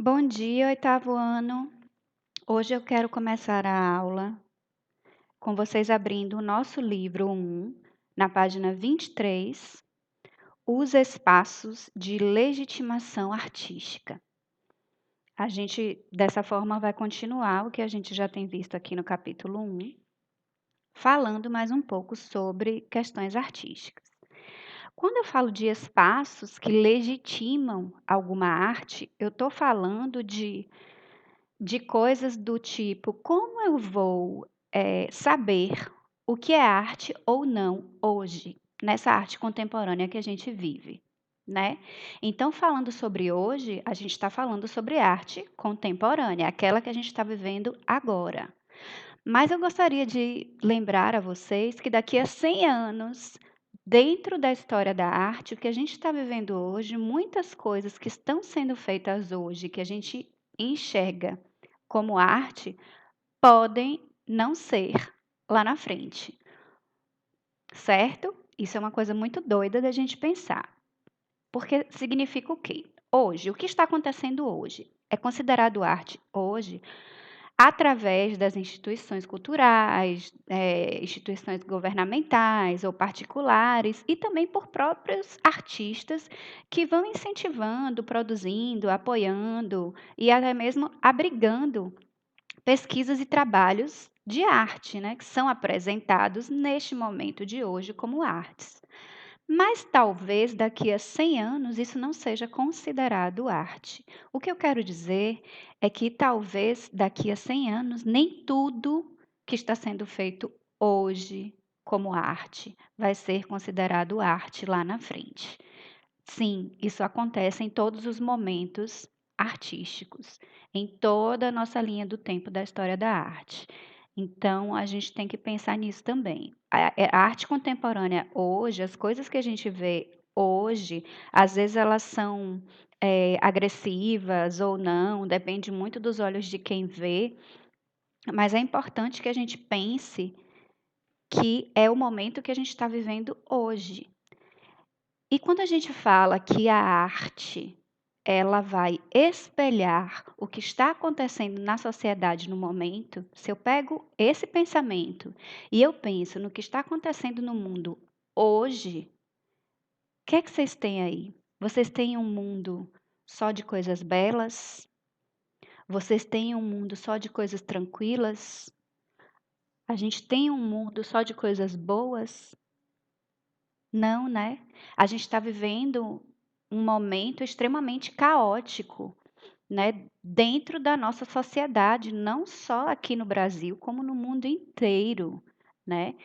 Bom dia, oitavo ano. Hoje eu quero começar a aula com vocês abrindo o nosso livro 1, na página 23, os espaços de legitimação artística. A gente, dessa forma, vai continuar o que a gente já tem visto aqui no capítulo 1, falando mais um pouco sobre questões artísticas. Quando eu falo de espaços que legitimam alguma arte, eu estou falando de coisas do tipo: como eu vou, saber o que é arte ou não hoje, nessa arte contemporânea que a gente vive, né. Então falando sobre hoje, a gente está falando sobre arte contemporânea, aquela que a gente está vivendo agora. Mas eu gostaria de lembrar a vocês que daqui a 100 anos, dentro da história da arte, o que a gente está vivendo hoje, muitas coisas que estão sendo feitas hoje, que a gente enxerga como arte, podem não ser lá na frente, certo? Isso é uma coisa muito doida da gente pensar. Porque significa o quê? Hoje, o que está acontecendo hoje? É considerado arte hoje através das instituições culturais, instituições governamentais ou particulares, e também por próprios artistas que vão incentivando, produzindo, apoiando e até mesmo abrigando pesquisas e trabalhos de arte, né, que são apresentados neste momento de hoje como artes. Mas talvez daqui a 100 anos isso não seja considerado arte. O que eu quero dizer é que talvez daqui a 100 anos nem tudo que está sendo feito hoje como arte vai ser considerado arte lá na frente. Sim, isso acontece em todos os momentos artísticos, em toda a nossa linha do tempo da história da arte. Então, a gente tem que pensar nisso também. A arte contemporânea hoje, as coisas que a gente vê hoje, às vezes elas são agressivas ou não, depende muito dos olhos de quem vê, mas é importante que a gente pense que é o momento que a gente está vivendo hoje. E quando a gente fala que a arte, ela vai espelhar o que está acontecendo na sociedade no momento, se eu pego esse pensamento e eu penso no que está acontecendo no mundo hoje, o que é que vocês têm aí? Vocês têm um mundo só de coisas belas? Vocês têm um mundo só de coisas tranquilas? A gente tem um mundo só de coisas boas? Não, né? A gente está vivendo um momento extremamente caótico, né, dentro da nossa sociedade, não só aqui no Brasil, como no mundo inteiro, né?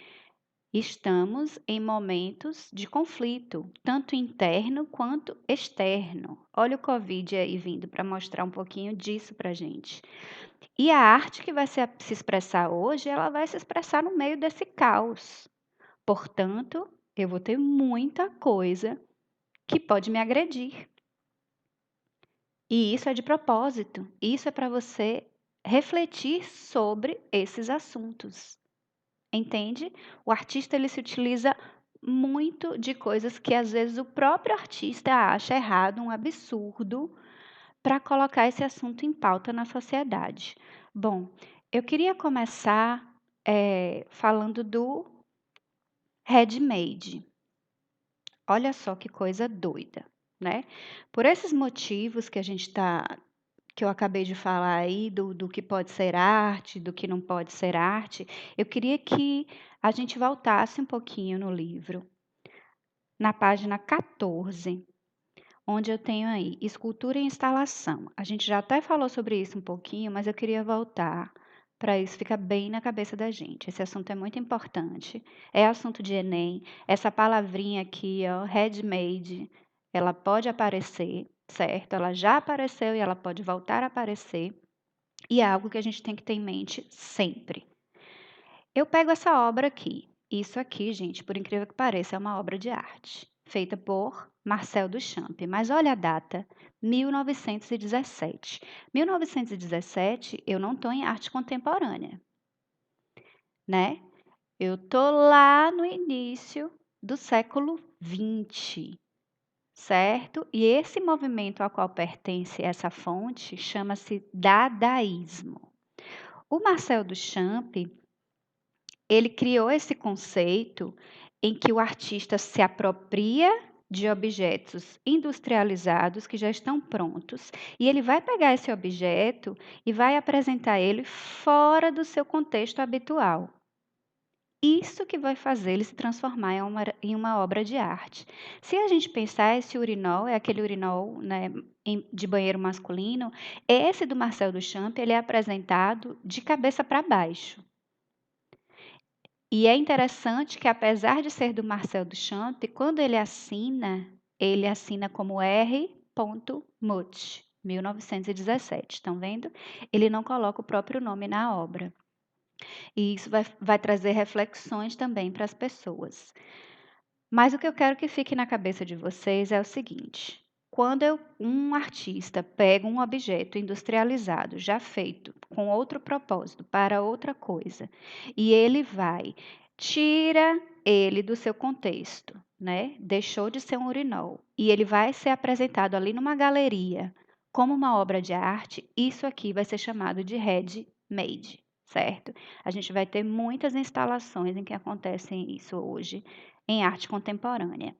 Estamos em momentos de conflito, tanto interno quanto externo. Olha o Covid aí vindo para mostrar um pouquinho disso para gente. E a arte que vai se expressar hoje, ela vai se expressar no meio desse caos. Portanto, eu vou ter muita coisa que pode me agredir. E isso é de propósito. Isso é para você refletir sobre esses assuntos. Entende? O artista ele se utiliza muito de coisas que às vezes o próprio artista acha errado, um absurdo, para colocar esse assunto em pauta na sociedade. Bom, eu queria começar falando do handmade. Olha só que coisa doida, né? Por esses motivos que a gente que eu acabei de falar aí, do que pode ser arte, do que não pode ser arte, eu queria que a gente voltasse um pouquinho no livro, na página 14, onde eu tenho aí escultura e instalação. A gente já até falou sobre isso um pouquinho, mas eu queria voltar para isso ficar bem na cabeça da gente. Esse assunto é muito importante. É assunto de Enem. Essa palavrinha aqui, ó, handmade, ela pode aparecer, certo? Ela já apareceu e ela pode voltar a aparecer. E é algo que a gente tem que ter em mente sempre. Eu pego essa obra aqui. Isso aqui, gente, por incrível que pareça, é uma obra de arte, feita por Marcel Duchamp. Mas olha a data, 1917. 1917, eu não estou em arte contemporânea, né? Eu estou lá no início do século XX, certo? E esse movimento ao qual pertence essa fonte chama-se dadaísmo. O Marcel Duchamp, ele criou esse conceito em que o artista se apropria de objetos industrializados que já estão prontos e ele vai pegar esse objeto e vai apresentar ele fora do seu contexto habitual. Isso que vai fazer ele se transformar em uma obra de arte. Se a gente pensar, esse urinol é aquele urinol, né, de banheiro masculino, esse do Marcel Duchamp, ele é apresentado de cabeça para baixo. E é interessante que, apesar de ser do Marcel Duchamp, quando ele assina como R. Mutt, 1917. Estão vendo? Ele não coloca o próprio nome na obra. E isso vai trazer reflexões também para as pessoas. Mas o que eu quero que fique na cabeça de vocês é o seguinte: quando um artista pega um objeto industrializado, já feito, com outro propósito, para outra coisa, e ele tira ele do seu contexto, né? Deixou de ser um urinol, e ele vai ser apresentado ali numa galeria como uma obra de arte, isso aqui vai ser chamado de handmade, certo? A gente vai ter muitas instalações em que acontecem isso hoje em arte contemporânea.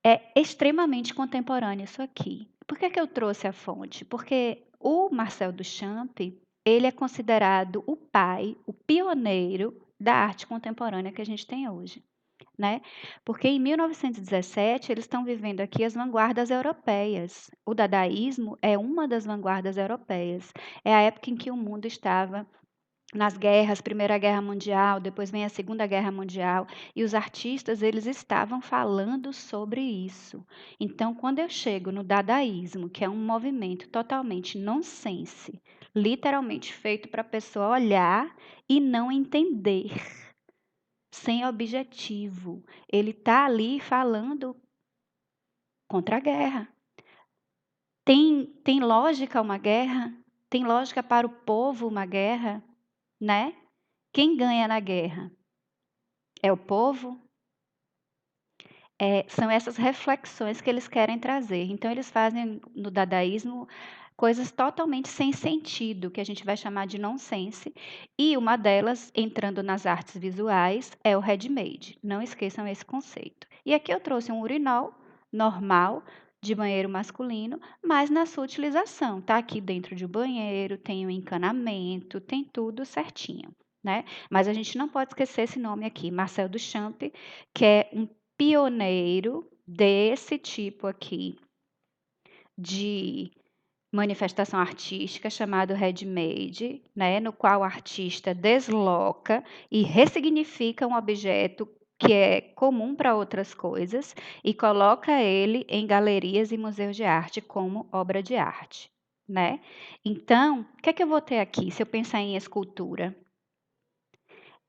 É extremamente contemporâneo isso aqui. Por que eu trouxe a fonte? Porque o Marcel Duchamp, ele é considerado o pai, o pioneiro da arte contemporânea que a gente tem hoje, né? Porque em 1917 eles estão vivendo aqui as vanguardas europeias. O dadaísmo é uma das vanguardas europeias. É a época em que o mundo estava nas guerras, Primeira Guerra Mundial, depois vem a Segunda Guerra Mundial, e os artistas eles estavam falando sobre isso. Então, quando eu chego no dadaísmo, que é um movimento totalmente nonsense, literalmente feito para a pessoa olhar e não entender, sem objetivo, ele está ali falando contra a guerra. Tem lógica uma guerra? Tem lógica para o povo uma guerra, né? Quem ganha na guerra? É o povo? São essas reflexões que eles querem trazer. Então, eles fazem no dadaísmo coisas totalmente sem sentido, que a gente vai chamar de nonsense. E uma delas, entrando nas artes visuais, é o handmade. Não esqueçam esse conceito. E aqui eu trouxe um urinol normal, de banheiro masculino, mas na sua utilização. Está aqui dentro de um banheiro, tem o encanamento, tem tudo certinho, né? Mas a gente não pode esquecer esse nome aqui, Marcel Duchamp, que é um pioneiro desse tipo aqui de manifestação artística chamado handmade, né, no qual o artista desloca e ressignifica um objeto que é comum para outras coisas e coloca ele em galerias e museus de arte como obra de arte, né? Então, o que é que eu vou ter aqui se eu pensar em escultura?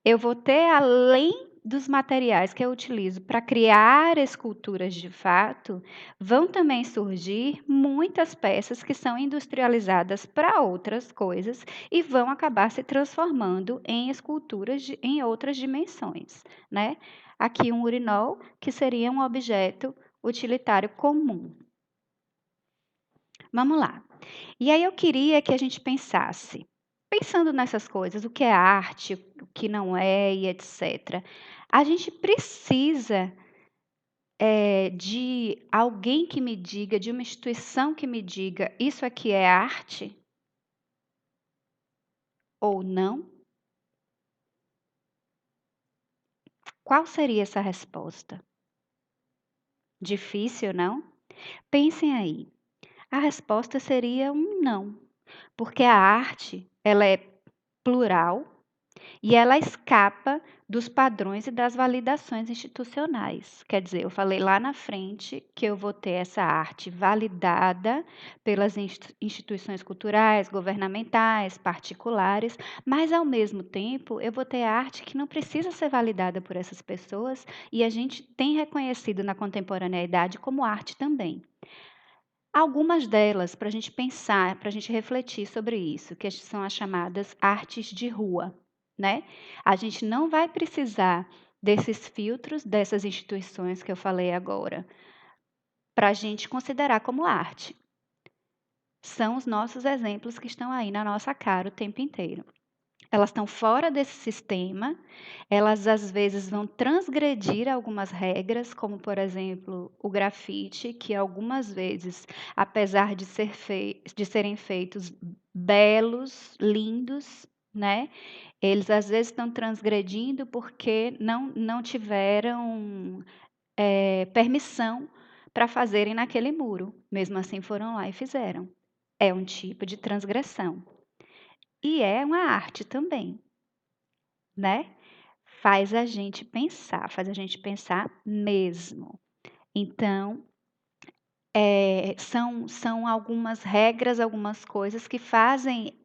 Eu vou ter, além dos materiais que eu utilizo para criar esculturas de fato, vão também surgir muitas peças que são industrializadas para outras coisas e vão acabar se transformando em esculturas em outras dimensões, né? Aqui um urinol, que seria um objeto utilitário comum. Vamos lá. E aí eu queria que a gente pensasse, pensando nessas coisas, o que é arte, o que não é e etc. A gente precisa de alguém que me diga, de uma instituição que me diga, isso aqui é arte ou não? Qual seria essa resposta? Difícil, não? Pensem aí. A resposta seria um não, porque a arte, ela é plural. E ela escapa dos padrões e das validações institucionais. Quer dizer, eu falei lá na frente que eu vou ter essa arte validada pelas instituições culturais, governamentais, particulares, mas ao mesmo tempo eu vou ter arte que não precisa ser validada por essas pessoas e a gente tem reconhecido na contemporaneidade como arte também. Algumas delas, para a gente pensar, para a gente refletir sobre isso, que são as chamadas artes de rua, né? A gente não vai precisar desses filtros, dessas instituições que eu falei agora. para a gente considerar como arte. São os nossos exemplos que estão aí na nossa cara o tempo inteiro. Elas estão fora desse sistema, elas às vezes vão transgredir algumas regras, como por exemplo o grafite, que algumas vezes, apesar de serem feitos belos, lindos, né? Eles às vezes estão transgredindo porque não tiveram permissão para fazerem naquele muro. Mesmo assim foram lá e fizeram. É um tipo de transgressão. E é uma arte também, né? Faz a gente pensar mesmo. Então, são algumas regras, algumas coisas que fazem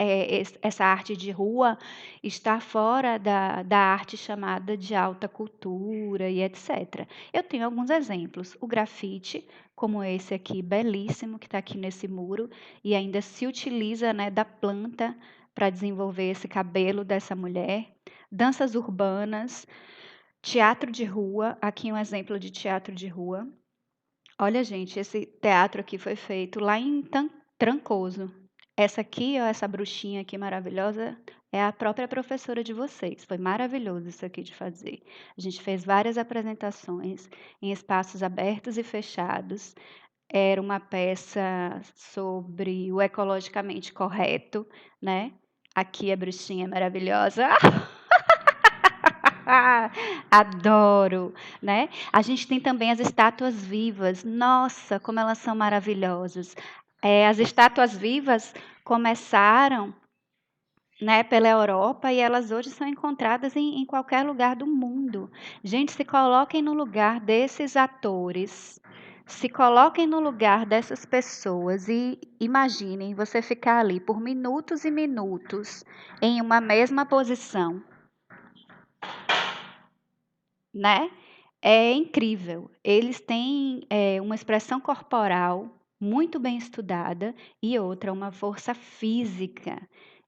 essa arte de rua estar fora da arte chamada de alta cultura e etc. Eu tenho alguns exemplos. O grafite, como esse aqui, belíssimo, que está aqui nesse muro, e ainda se utiliza, né, da planta para desenvolver esse cabelo dessa mulher. Danças urbanas, teatro de rua, aqui um exemplo de teatro de rua. Olha, gente, esse teatro aqui foi feito lá em Trancoso. Essa aqui, ó, essa bruxinha aqui maravilhosa, é a própria professora de vocês. Foi maravilhoso isso aqui de fazer. A gente fez várias apresentações em espaços abertos e fechados. Era uma peça sobre o ecologicamente correto, né? Aqui a bruxinha maravilhosa. Adoro, né? A gente tem também as estátuas vivas. Nossa, como elas são maravilhosas. As estátuas vivas começaram, né, pela Europa e elas hoje são encontradas em qualquer lugar do mundo. Gente, se coloquem no lugar desses atores, se coloquem no lugar dessas pessoas e imaginem você ficar ali por minutos e minutos em uma mesma posição, né? É incrível. Eles têm uma expressão corporal muito bem estudada e outra, uma força física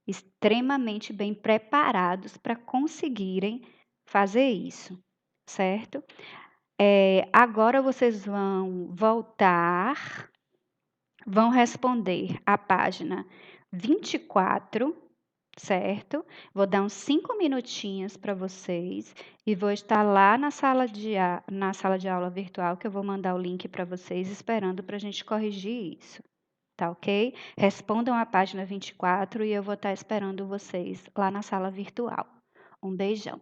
extremamente bem preparados para conseguirem fazer isso, certo? Agora vocês vão voltar, vão responder a página 24, certo? Vou dar uns 5 minutinhos para vocês e vou estar lá na sala de aula virtual, que eu vou mandar o link para vocês, esperando para a gente corrigir isso, tá ok? Respondam a página 24 e eu vou estar esperando vocês lá na sala virtual. Um beijão.